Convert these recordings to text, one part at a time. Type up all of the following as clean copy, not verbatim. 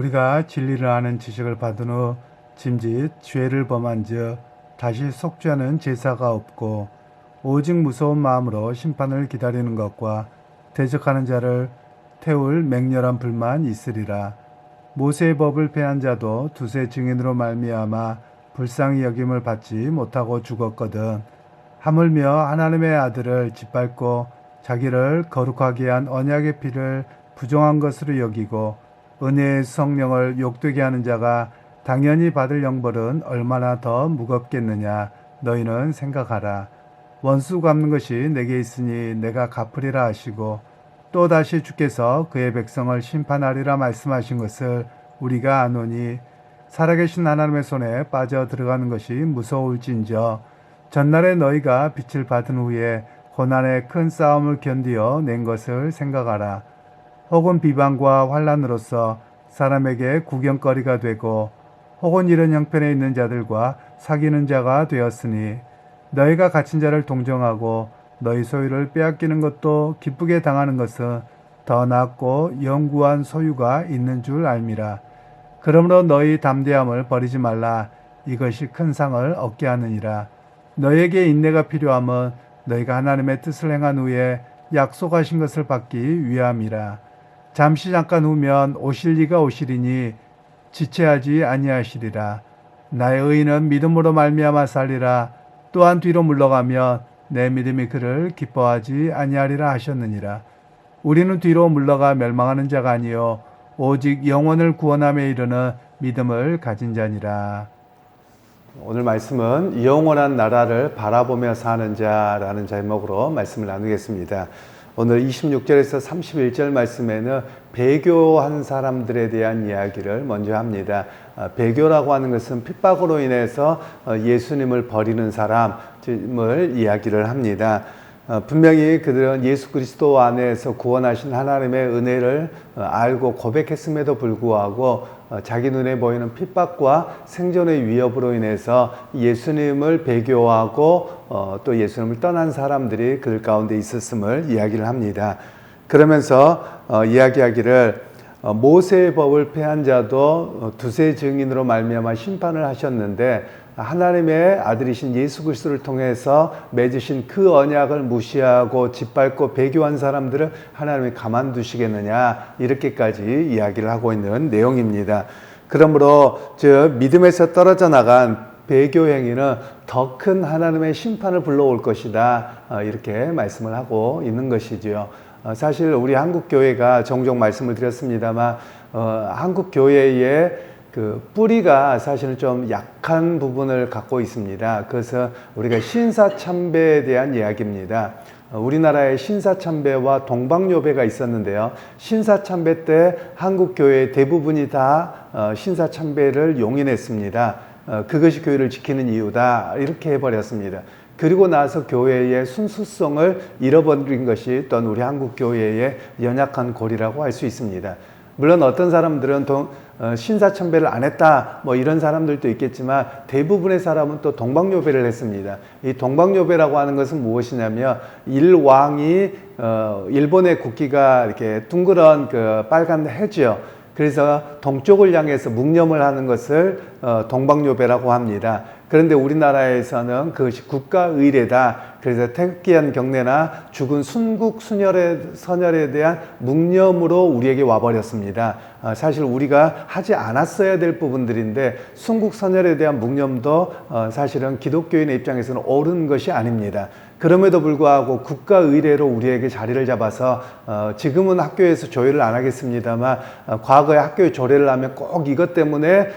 우리가 진리를 아는 지식을 받은 후 짐짓 죄를 범한즉 다시 속죄하는 제사가 없고 오직 무서운 마음으로 심판을 기다리는 것과 대적하는 자를 태울 맹렬한 불만 있으리라. 모세의 법을 폐한 자도 두세 증인으로 말미암아 불쌍히 여김을 받지 못하고 죽었거든. 하물며 하나님의 아들을 짓밟고 자기를 거룩하게 한 언약의 피를 부정한 것으로 여기고 은혜의 성령을 욕되게 하는 자가 당연히 받을 형벌은 얼마나 더 무겁겠느냐. 너희는 생각하라. 원수 갚는 것이 내게 있으니 내가 갚으리라 하시고 또다시 주께서 그의 백성을 심판하리라 말씀하신 것을 우리가 아노니 살아계신 하나님의 손에 빠져 들어가는 것이 무서울진저 전날에 너희가 빛을 받은 후에 고난의 큰 싸움을 견디어 낸 것을 생각하라. 혹은 비방과 환난으로서 사람에게 구경거리가 되고 혹은 이런 형편에 있는 자들과 사귀는 자가 되었으니 너희가 갇힌 자를 동정하고 너희 소유를 빼앗기는 것도 기쁘게 당하는 것은 더 낫고 영구한 소유가 있는 줄 알미라. 그러므로 너희 담대함을 버리지 말라. 이것이 큰 상을 얻게 하느니라. 너희에게 인내가 필요함은 너희가 하나님의 뜻을 행한 후에 약속하신 것을 받기 위함이라. 잠깐 후면 오실 이가 오시리니 지체하지 아니하시리라. 나의 의인은 믿음으로 말미암아 살리라. 또한 뒤로 물러가면 내 믿음이 그를 기뻐하지 아니하리라 하셨느니라. 우리는 뒤로 물러가 멸망하는 자가 아니요 오직 영혼을 구원함에 이르는 믿음을 가진 자니라. 오늘 말씀은 영원한 나라를 바라보며 사는 자라는 제목으로 말씀을 나누겠습니다. 오늘 26절에서 31절 말씀에는 배교한 사람들에 대한 이야기를 먼저 합니다. 배교라고 하는 것은 핍박으로 인해서 예수님을 버리는 사람을 이야기를 합니다. 분명히 그들은 예수 그리스도 안에서 구원하신 하나님의 은혜를 알고 고백했음에도 불구하고 자기 눈에 보이는 핍박과 생존의 위협으로 인해서 예수님을 배교하고 또 예수님을 떠난 사람들이 그들 가운데 있었음을 이야기를 합니다. 그러면서 이야기하기를 모세의 법을 폐한 자도 두세 증인으로 말미암아 심판을 하셨는데 하나님의 아들이신 예수 그리스도를 통해서 맺으신 그 언약을 무시하고 짓밟고 배교한 사람들을 하나님이 가만두시겠느냐, 이렇게까지 이야기를 하고 있는 내용입니다. 그러므로 믿음에서 떨어져 나간 배교 행위는 더 큰 하나님의 심판을 불러올 것이다, 이렇게 말씀을 하고 있는 것이지요. 사실 우리 한국교회가 종종 말씀을 드렸습니다만 한국교회의 그 뿌리가 사실은 좀 약한 부분을 갖고 있습니다. 그래서 우리가 신사참배에 대한 이야기입니다. 우리나라에 신사참배와 동방요배가 있었는데요. 신사참배 때 한국교회 대부분이 다 신사참배를 용인했습니다. 그것이 교회를 지키는 이유다, 이렇게 해버렸습니다. 그리고 나서 교회의 순수성을 잃어버린 것이 또한 우리 한국교회의 연약한 고리라고 할 수 있습니다. 물론 어떤 사람들은 신사참배를 안 했다, 이런 사람들도 있겠지만 대부분의 사람은 또 동방요배를 했습니다. 이 동방요배라고 하는 것은 무엇이냐면 일왕이 일본의 국기가 이렇게 둥그런 그 빨간 해죠. 그래서 동쪽을 향해서 묵념을 하는 것을 동방요배라고 합니다. 그런데 우리나라에서는 그것이 국가의례다. 그래서 태극기한 경례나 죽은 순국 선열에 대한 묵념으로 우리에게 와버렸습니다. 사실 우리가 하지 않았어야 될 부분들인데 순국 선열에 대한 묵념도 사실은 기독교인의 입장에서는 옳은 것이 아닙니다. 그럼에도 불구하고 국가의례로 우리에게 자리를 잡아서 지금은 학교에서 조례를 안 하겠습니다만 과거에 학교에 조례를 하면 꼭 이것 때문에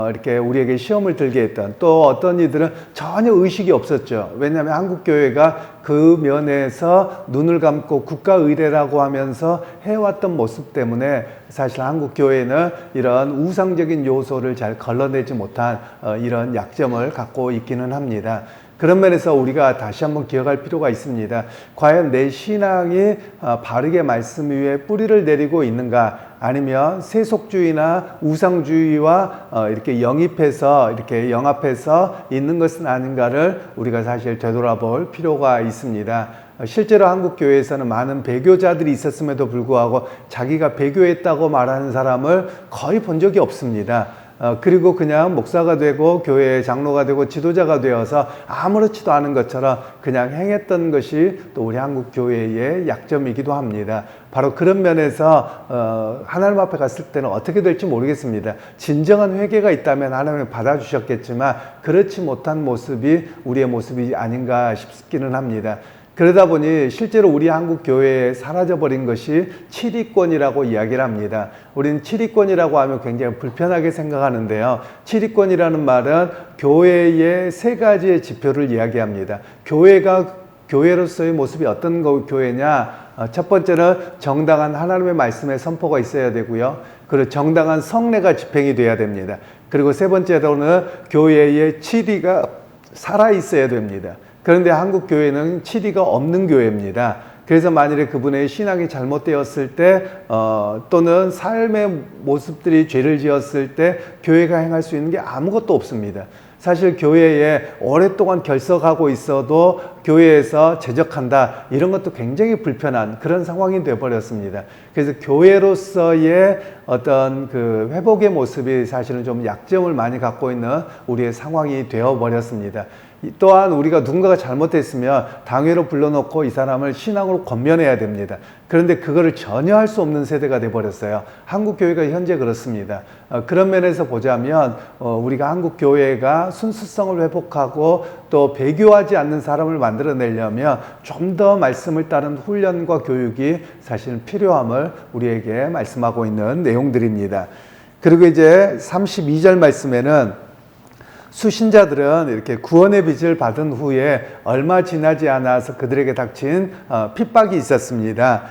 이렇게 우리에게 시험을 들게 했던, 또 어떤 이들은 전혀 의식이 없었죠. 왜냐하면 한국교회가 그 면에서 눈을 감고 국가의례라고 하면서 해왔던 모습 때문에 사실 한국교회는 이런 우상적인 요소를 잘 걸러내지 못한 이런 약점을 갖고 있기는 합니다. 그런 면에서 우리가 다시 한번 기억할 필요가 있습니다. 과연 내 신앙이 바르게 말씀 위에 뿌리를 내리고 있는가, 아니면 세속주의나 우상주의와 이렇게 영합해서 있는 것은 아닌가를 우리가 사실 되돌아볼 필요가 있습니다. 실제로 한국 교회에서는 많은 배교자들이 있었음에도 불구하고 자기가 배교했다고 말하는 사람을 거의 본 적이 없습니다. 그리고 그냥 목사가 되고 교회의 장로가 되고 지도자가 되어서 아무렇지도 않은 것처럼 그냥 행했던 것이 또 우리 한국 교회의 약점이기도 합니다. 바로 그런 면에서 하나님 앞에 갔을 때는 어떻게 될지 모르겠습니다. 진정한 회개가 있다면 하나님이 받아주셨겠지만 그렇지 못한 모습이 우리의 모습이 아닌가 싶기는 합니다. 그러다 보니 실제로 우리 한국 교회에 사라져버린 것이 치리권이라고 이야기를 합니다. 우리는 치리권이라고 하면 굉장히 불편하게 생각하는데요. 치리권이라는 말은 교회의 세 가지의 지표를 이야기합니다. 교회가 교회로서의 모습이 어떤 교회냐? 첫 번째는 정당한 하나님의 말씀의 선포가 있어야 되고요. 그리고 정당한 성례가 집행이 돼야 됩니다. 그리고 세 번째로는 교회의 치리가 살아 있어야 됩니다. 그런데 한국 교회는 치리가 없는 교회입니다. 그래서 만일에 그분의 신앙이 잘못되었을 때 또는 삶의 모습들이 죄를 지었을 때 교회가 행할 수 있는 게 아무것도 없습니다. 사실 교회에 오랫동안 결석하고 있어도 교회에서 제적한다 이런 것도 굉장히 불편한 그런 상황이 되어버렸습니다. 그래서 교회로서의 어떤 그 회복의 모습이 사실은 좀 약점을 많이 갖고 있는 우리의 상황이 되어버렸습니다. 또한 우리가 누군가가 잘못했으면 당회로 불러놓고 이 사람을 신앙으로 권면해야 됩니다. 그런데 그거를 전혀 할 수 없는 세대가 돼버렸어요. 한국 교회가 현재 그렇습니다. 그런 면에서 보자면 우리가 한국 교회가 순수성을 회복하고 또 배교하지 않는 사람을 만들어내려면 좀 더 말씀을 따른 훈련과 교육이 사실 필요함을 우리에게 말씀하고 있는 내용들입니다. 그리고 이제 32절 말씀에는 수신자들은 이렇게 구원의 빚을 받은 후에 얼마 지나지 않아서 그들에게 닥친 핍박이 있었습니다.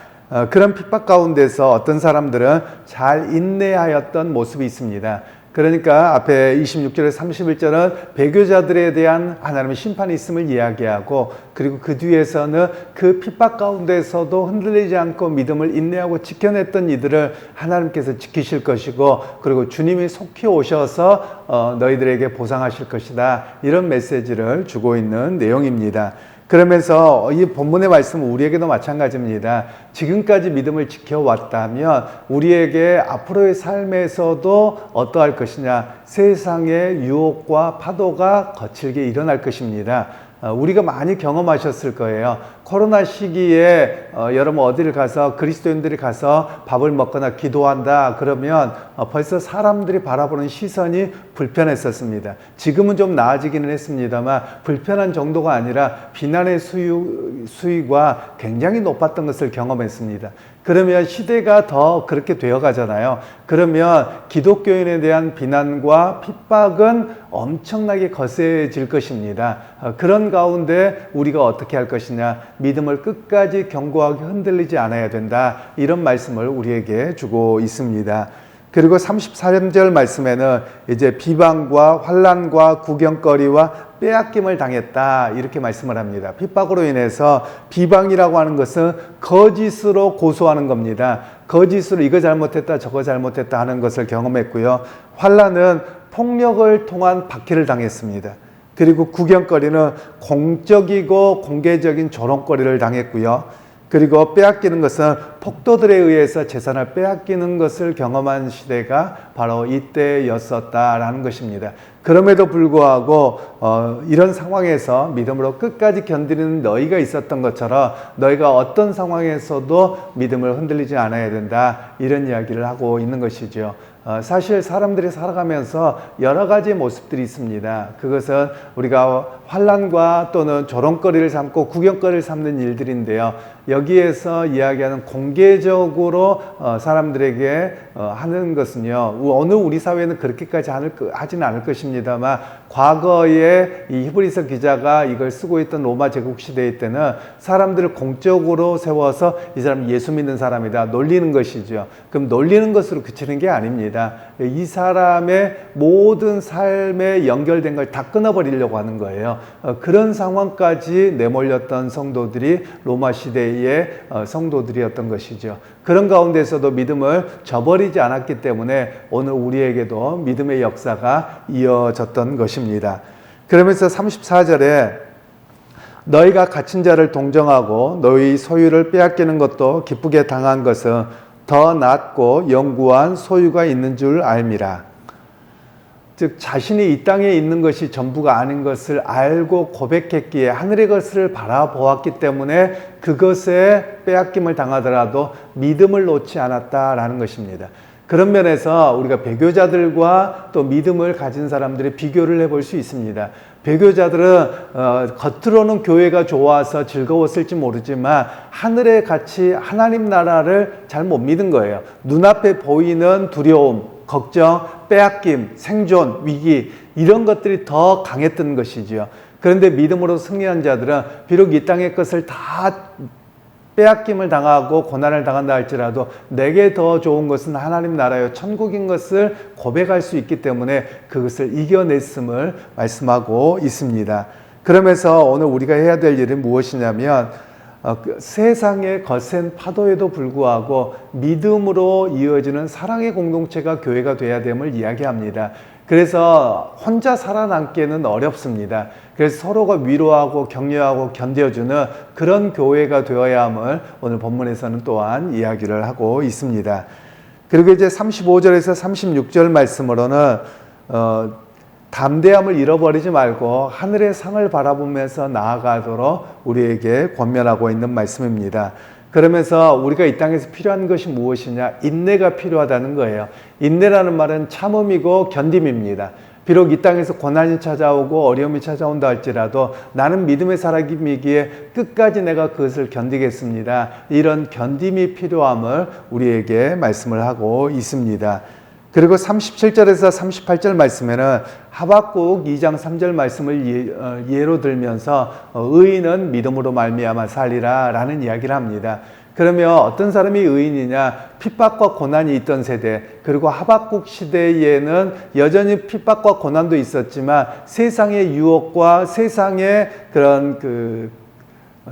그런 핍박 가운데서 어떤 사람들은 잘 인내하였던 모습이 있습니다. 그러니까 앞에 26절에 31절은 배교자들에 대한 하나님의 심판이 있음을 이야기하고 그리고 그 뒤에서는 그 핍박 가운데서도 흔들리지 않고 믿음을 인내하고 지켜냈던 이들을 하나님께서 지키실 것이고 그리고 주님이 속히 오셔서 너희들에게 보상하실 것이다. 이런 메시지를 주고 있는 내용입니다. 그러면서 이 본문의 말씀은 우리에게도 마찬가지입니다. 지금까지 믿음을 지켜왔다면 우리에게 앞으로의 삶에서도 어떠할 것이냐? 세상의 유혹과 파도가 거칠게 일어날 것입니다. 우리가 많이 경험하셨을 거예요. 코로나 시기에 여러분 어디를 가서 그리스도인들이 가서 밥을 먹거나 기도한다 그러면 벌써 사람들이 바라보는 시선이 불편했었습니다. 지금은 좀 나아지기는 했습니다만 불편한 정도가 아니라 비난의 수위가 굉장히 높았던 것을 경험했습니다. 그러면 시대가 더 그렇게 되어 가잖아요. 그러면 기독교인에 대한 비난과 핍박은 엄청나게 거세질 것입니다. 그런 가운데 우리가 어떻게 할 것이냐? 믿음을 끝까지 견고하게 흔들리지 않아야 된다. 이런 말씀을 우리에게 주고 있습니다. 그리고 34절 말씀에는 이제 비방과 환난과 구경거리와 빼앗김을 당했다 이렇게 말씀을 합니다. 핍박으로 인해서 비방이라고 하는 것은 거짓으로 고소하는 겁니다. 거짓으로 이거 잘못했다 저거 잘못했다 하는 것을 경험했고요. 환난은 폭력을 통한 박해를 당했습니다. 그리고 구경거리는 공적이고 공개적인 조롱거리를 당했고요. 그리고 빼앗기는 것은 폭도들에 의해서 재산을 빼앗기는 것을 경험한 시대가 바로 이때였었다라는 것입니다. 그럼에도 불구하고 이런 상황에서 믿음으로 끝까지 견디는 너희가 있었던 것처럼 너희가 어떤 상황에서도 믿음을 흔들리지 않아야 된다 이런 이야기를 하고 있는 것이죠. 사실 사람들이 살아가면서 여러 가지 모습들이 있습니다. 그것은 우리가 환난과 또는 조롱거리를 삼고 구경거리를 삼는 일들인데요. 여기에서 이야기하는 공개적으로 사람들에게 하는 것은요. 어느 우리 사회는 그렇게까지 하지는 않을 것입니다만 과거에 이 히브리서 기자가 이걸 쓰고 있던 로마 제국 시대 때는 사람들을 공적으로 세워서 이 사람 예수 믿는 사람이다 놀리는 것이죠. 그럼 놀리는 것으로 그치는 게 아닙니다. 이 사람의 모든 삶에 연결된 걸 다 끊어버리려고 하는 거예요. 그런 상황까지 내몰렸던 성도들이 로마 시대의 성도들이었던 것이죠. 그런 가운데서도 믿음을 저버리지 않았기 때문에 오늘 우리에게도 믿음의 역사가 이어졌던 것입니다. 그러면서 34절에 너희가 갇힌 자를 동정하고 너희 소유를 빼앗기는 것도 기쁘게 당한 것은 더 낫고 영구한 소유가 있는 줄 알미라. 즉 자신이 이 땅에 있는 것이 전부가 아닌 것을 알고 고백했기에 하늘의 것을 바라보았기 때문에 그것에 빼앗김을 당하더라도 믿음을 놓지 않았다라는 것입니다. 그런 면에서 우리가 배교자들과 또 믿음을 가진 사람들의 비교를 해볼 수 있습니다. 배교자들은 겉으로는 교회가 좋아서 즐거웠을지 모르지만 하늘의 가치 하나님 나라를 잘 못 믿은 거예요. 눈앞에 보이는 두려움, 걱정, 빼앗김, 생존, 위기 이런 것들이 더 강했던 것이지요. 그런데 믿음으로 승리한 자들은 비록 이 땅의 것을 다 빼앗김을 당하고 고난을 당한다 할지라도 내게 더 좋은 것은 하나님 나라요 천국인 것을 고백할 수 있기 때문에 그것을 이겨냈음을 말씀하고 있습니다. 그러면서 오늘 우리가 해야 될 일은 무엇이냐면 세상의 거센 파도에도 불구하고 믿음으로 이어지는 사랑의 공동체가 교회가 돼야 됨을 이야기합니다. 그래서 혼자 살아남기는 어렵습니다. 그래서 서로가 위로하고 격려하고 견뎌주는 그런 교회가 되어야 함을 오늘 본문에서는 또한 이야기를 하고 있습니다. 그리고 이제 35절에서 36절 말씀으로는 담대함을 잃어버리지 말고 하늘의 상을 바라보면서 나아가도록 우리에게 권면하고 있는 말씀입니다. 그러면서 우리가 이 땅에서 필요한 것이 무엇이냐? 인내가 필요하다는 거예요. 인내라는 말은 참음이고 견딤입니다. 비록 이 땅에서 고난이 찾아오고 어려움이 찾아온다 할지라도 나는 믿음의 사람이기에 끝까지 내가 그것을 견디겠습니다. 이런 견딤이 필요함을 우리에게 말씀을 하고 있습니다. 그리고 37절에서 38절 말씀에는 하박국 2장 3절 말씀을 예로 들면서 의인은 믿음으로 말미암아 살리라 라는 이야기를 합니다. 그러면 어떤 사람이 의인이냐? 핍박과 고난이 있던 세대, 그리고 하박국 시대에는 여전히 핍박과 고난도 있었지만 세상의 유혹과 세상의 그런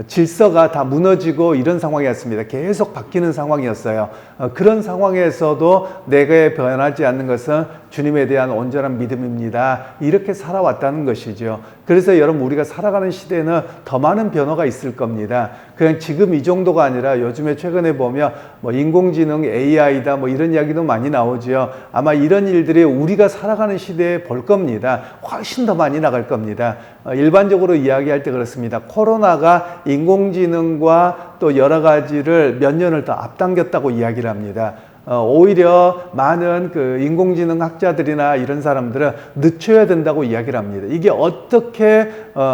질서가 다 무너지고 이런 상황이었습니다. 계속 바뀌는 상황이었어요. 그런 상황에서도 내가 변하지 않는 것은 주님에 대한 온전한 믿음입니다. 이렇게 살아왔다는 것이죠. 그래서 여러분 우리가 살아가는 시대에는 더 많은 변화가 있을 겁니다. 그냥 지금 이 정도가 아니라 요즘에 최근에 보면 인공지능 AI다 이런 이야기도 많이 나오죠. 아마 이런 일들이 우리가 살아가는 시대에 볼 겁니다. 훨씬 더 많이 나갈 겁니다. 일반적으로 이야기할 때 그렇습니다. 코로나가 인공지능과 또 여러 가지를 몇 년을 더 앞당겼다고 이야기를 합니다. 오히려 많은 인공지능 학자들이나 이런 사람들은 늦춰야 된다고 이야기를 합니다. 이게 어떻게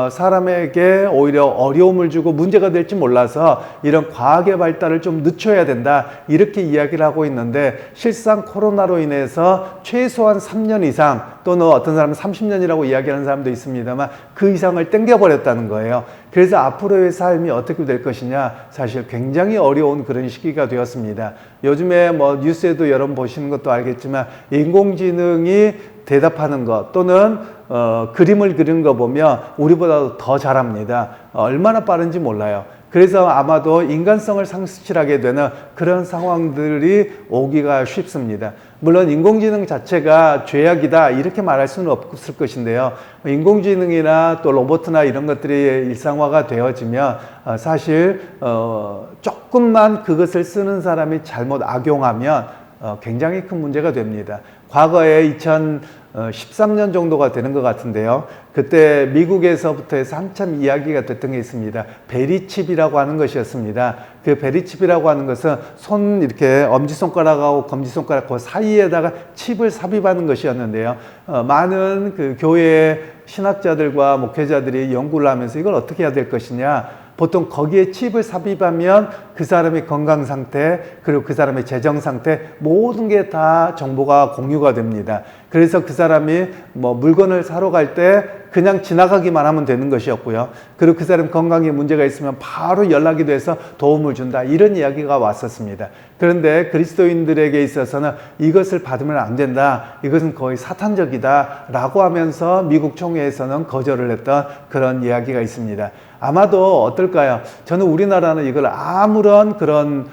사람에게 오히려 어려움을 주고 문제가 될지 몰라서 이런 과학의 발달을 좀 늦춰야 된다 이렇게 이야기를 하고 있는데 실상 코로나로 인해서 최소한 3년 이상 또는 어떤 사람은 30년이라고 이야기하는 사람도 있습니다만 그 이상을 땡겨버렸다는 거예요. 그래서 앞으로의 삶이 어떻게 될 것이냐 사실 굉장히 어려운 그런 시기가 되었습니다. 요즘에 뉴스에도 여러분 보시는 것도 알겠지만 인공지능이 대답하는 것 또는 그림을 그리는 거 보면 우리보다 더 잘합니다. 얼마나 빠른지 몰라요. 그래서 아마도 인간성을 상실하게 되는 그런 상황들이 오기가 쉽습니다. 물론 인공지능 자체가 죄악이다 이렇게 말할 수는 없을 것인데요. 인공지능이나 또 로봇이나 이런 것들이 일상화가 되어지면 사실 조금만 그것을 쓰는 사람이 잘못 악용하면 굉장히 큰 문제가 됩니다. 과거에 2013년 정도가 되는 것 같은데요. 그때 미국에서부터 해서 한참 이야기가 됐던 게 있습니다. 베리칩이라고 하는 것이었습니다. 그 베리칩이라고 하는 것은 손 이렇게 엄지손가락하고 검지손가락 그 사이에다가 칩을 삽입하는 것이었는데요. 많은 교회 신학자들과 목회자들이 연구를 하면서 이걸 어떻게 해야 될 것이냐. 보통 거기에 칩을 삽입하면 그 사람의 건강 상태 그리고 그 사람의 재정 상태 모든 게 다 정보가 공유가 됩니다. 그래서 그 사람이 물건을 사러 갈 때 그냥 지나가기만 하면 되는 것이었고요. 그리고 그 사람 건강에 문제가 있으면 바로 연락이 돼서 도움을 준다. 이런 이야기가 왔었습니다. 그런데 그리스도인들에게 있어서는 이것을 받으면 안 된다. 이것은 거의 사탄적이다. 라고 하면서 미국 총회에서는 거절을 했던 그런 이야기가 있습니다. 아마도 어떨까요? 저는 우리나라는 이걸 아무런 그런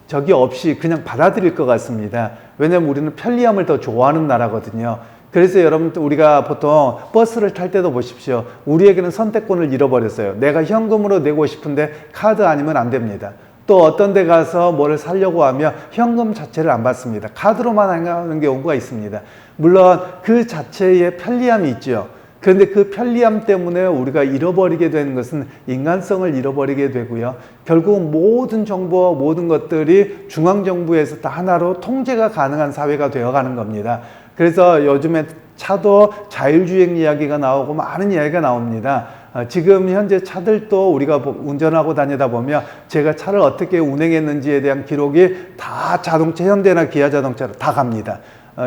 적이 없이 그냥 받아들일 것 같습니다. 왜냐하면 우리는 편리함을 더 좋아하는 나라거든요. 그래서 여러분, 우리가 보통 버스를 탈 때도 보십시오. 우리에게는 선택권을 잃어버렸어요. 내가 현금으로 내고 싶은데 카드 아니면 안 됩니다. 또 어떤 데 가서 뭐를 사려고 하면 현금 자체를 안 받습니다. 카드로만 하는 경우가 있습니다. 물론 그 자체의 편리함이 있죠. 그런데 그 편리함 때문에 우리가 잃어버리게 되는 것은 인간성을 잃어버리게 되고요. 결국 모든 정보, 모든 것들이 중앙정부에서 다 하나로 통제가 가능한 사회가 되어가는 겁니다. 그래서 요즘에 차도 자율주행 이야기가 나오고 많은 이야기가 나옵니다. 지금 현재 차들도 우리가 운전하고 다니다 보면 제가 차를 어떻게 운행했는지에 대한 기록이 다 자동차, 현대나 기아 자동차로 다 갑니다.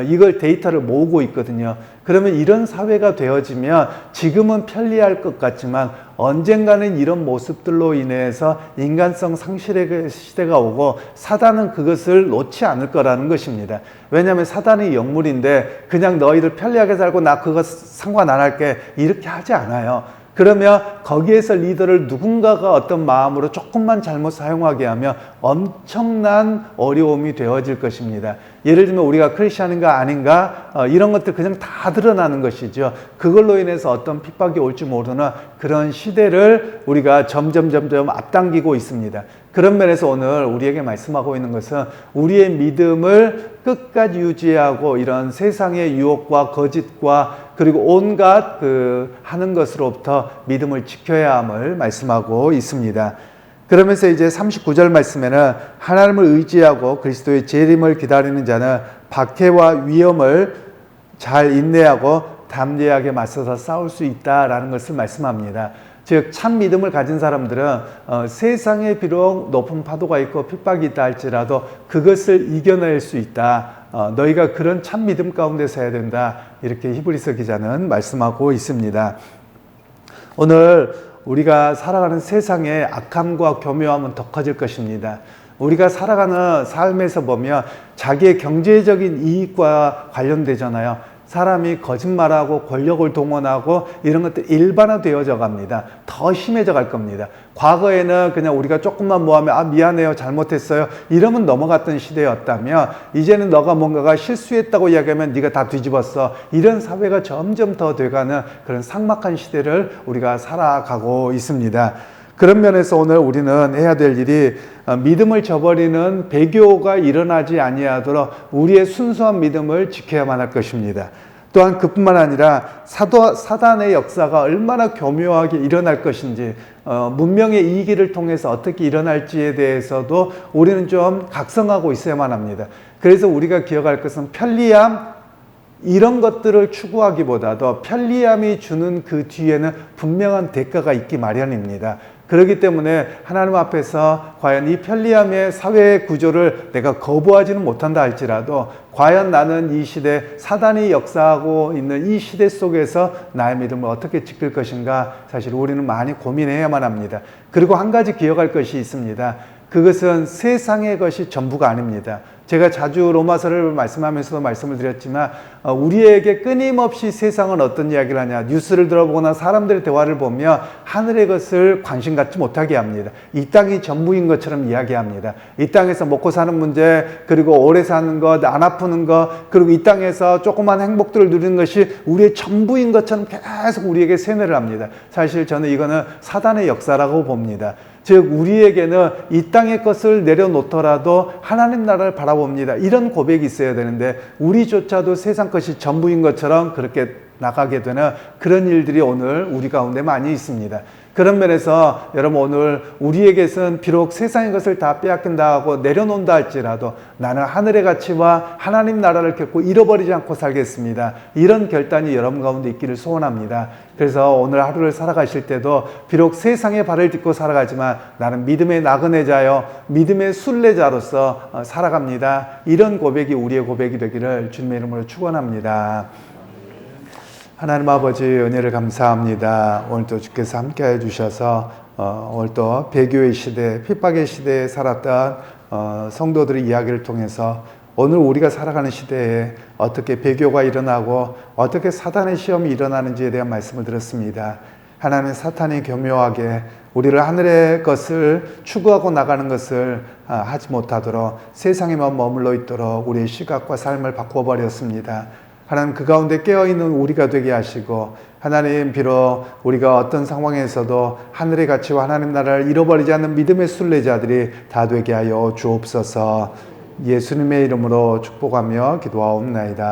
이걸 데이터를 모으고 있거든요. 그러면 이런 사회가 되어지면 지금은 편리할 것 같지만 언젠가는 이런 모습들로 인해서 인간성 상실의 시대가 오고 사단은 그것을 놓지 않을 거라는 것입니다. 왜냐하면 사단이 영물인데 그냥 너희들 편리하게 살고 나 그거 상관 안 할게 이렇게 하지 않아요. 그러면 거기에서 리더를 누군가가 어떤 마음으로 조금만 잘못 사용하게 하면 엄청난 어려움이 되어질 것입니다. 예를 들면 우리가 크리스찬인가 아닌가 이런 것들 그냥 다 드러나는 것이죠. 그걸로 인해서 어떤 핍박이 올지 모르는 그런 시대를 우리가 점점 앞당기고 있습니다. 그런 면에서 오늘 우리에게 말씀하고 있는 것은 우리의 믿음을 끝까지 유지하고 이런 세상의 유혹과 거짓과 그리고 온갖 하는 것으로부터 믿음을 지켜야 함을 말씀하고 있습니다. 그러면서 이제 39절 말씀에는 하나님을 의지하고 그리스도의 재림을 기다리는 자는 박해와 위험을 잘 인내하고 담대하게 맞서서 싸울 수 있다라는 것을 말씀합니다. 즉 참 믿음을 가진 사람들은 세상에 비록 높은 파도가 있고 핍박이 있다 할지라도 그것을 이겨낼 수 있다. 너희가 그런 참 믿음 가운데 서야 된다. 이렇게 히브리서 기자는 말씀하고 있습니다. 오늘 우리가 살아가는 세상의 악함과 교묘함은 더 커질 것입니다. 우리가 살아가는 삶에서 보면 자기의 경제적인 이익과 관련되잖아요. 사람이 거짓말하고 권력을 동원하고 이런 것들이 일반화되어져 갑니다. 더 심해져 갈 겁니다. 과거에는 그냥 우리가 조금만 모하면 미안해요, 잘못했어요 이러면 넘어갔던 시대였다면 이제는 너가 뭔가가 실수했다고 이야기하면 네가 다 뒤집었어. 이런 사회가 점점 더 돼가는 그런 삭막한 시대를 우리가 살아가고 있습니다. 그런 면에서 오늘 우리는 해야 될 일이 믿음을 저버리는 배교가 일어나지 아니하도록 우리의 순수한 믿음을 지켜야만 할 것입니다. 또한 그뿐만 아니라 사단의 역사가 얼마나 교묘하게 일어날 것인지 문명의 이기를 통해서 어떻게 일어날지에 대해서도 우리는 좀 각성하고 있어야만 합니다. 그래서 우리가 기억할 것은 편리함 이런 것들을 추구하기보다도 편리함이 주는 그 뒤에는 분명한 대가가 있기 마련입니다. 그렇기 때문에 하나님 앞에서 과연 이 편리함의 사회 구조를 내가 거부하지는 못한다 할지라도 과연 나는 이 시대 사단이 역사하고 있는 이 시대 속에서 나의 믿음을 어떻게 지킬 것인가 사실 우리는 많이 고민해야만 합니다. 그리고 한 가지 기억할 것이 있습니다. 그것은 세상의 것이 전부가 아닙니다. 제가 자주 로마서를 말씀하면서도 말씀을 드렸지만 우리에게 끊임없이 세상은 어떤 이야기를 하냐, 뉴스를 들어보거나 사람들의 대화를 보면 하늘의 것을 관심 갖지 못하게 합니다. 이 땅이 전부인 것처럼 이야기합니다. 이 땅에서 먹고 사는 문제, 그리고 오래 사는 것, 안 아프는 것, 그리고 이 땅에서 조그만 행복들을 누리는 것이 우리의 전부인 것처럼 계속 우리에게 세뇌를 합니다. 사실 저는 이거는 사단의 역사라고 봅니다. 즉 우리에게는 이 땅의 것을 내려놓더라도 하나님 나라를 바라봅니다. 이런 고백이 있어야 되는데 우리조차도 세상 것이 전부인 것처럼 그렇게 나가게 되는 그런 일들이 오늘 우리 가운데 많이 있습니다. 그런 면에서 여러분 오늘 우리에게선 비록 세상의 것을 다 빼앗긴다 하고 내려놓는다 할지라도 나는 하늘의 가치와 하나님 나라를 결코 잃어버리지 않고 살겠습니다. 이런 결단이 여러분 가운데 있기를 소원합니다. 그래서 오늘 하루를 살아가실 때도 비록 세상에 발을 딛고 살아가지만 나는 믿음의 나그네자요 믿음의 순례자로서 살아갑니다. 이런 고백이 우리의 고백이 되기를 주님의 이름으로 축원합니다. 하나님 아버지 은혜를 감사합니다. 오늘도 주께서 함께해 주셔서 오늘도 배교의 시대, 핍박의 시대에 살았던 성도들의 이야기를 통해서 오늘 우리가 살아가는 시대에 어떻게 배교가 일어나고 어떻게 사단의 시험이 일어나는지에 대한 말씀을 들었습니다. 하나님 사탄이 교묘하게 우리를 하늘의 것을 추구하고 나가는 것을 하지 못하도록 세상에만 머물러 있도록 우리의 시각과 삶을 바꿔버렸습니다. 하나님 그 가운데 깨어있는 우리가 되게 하시고, 하나님 비록 우리가 어떤 상황에서도 하늘의 가치와 하나님 나라를 잃어버리지 않는 믿음의 순례자들이 다 되게 하여 주옵소서. 예수님의 이름으로 축복하며 기도하옵나이다.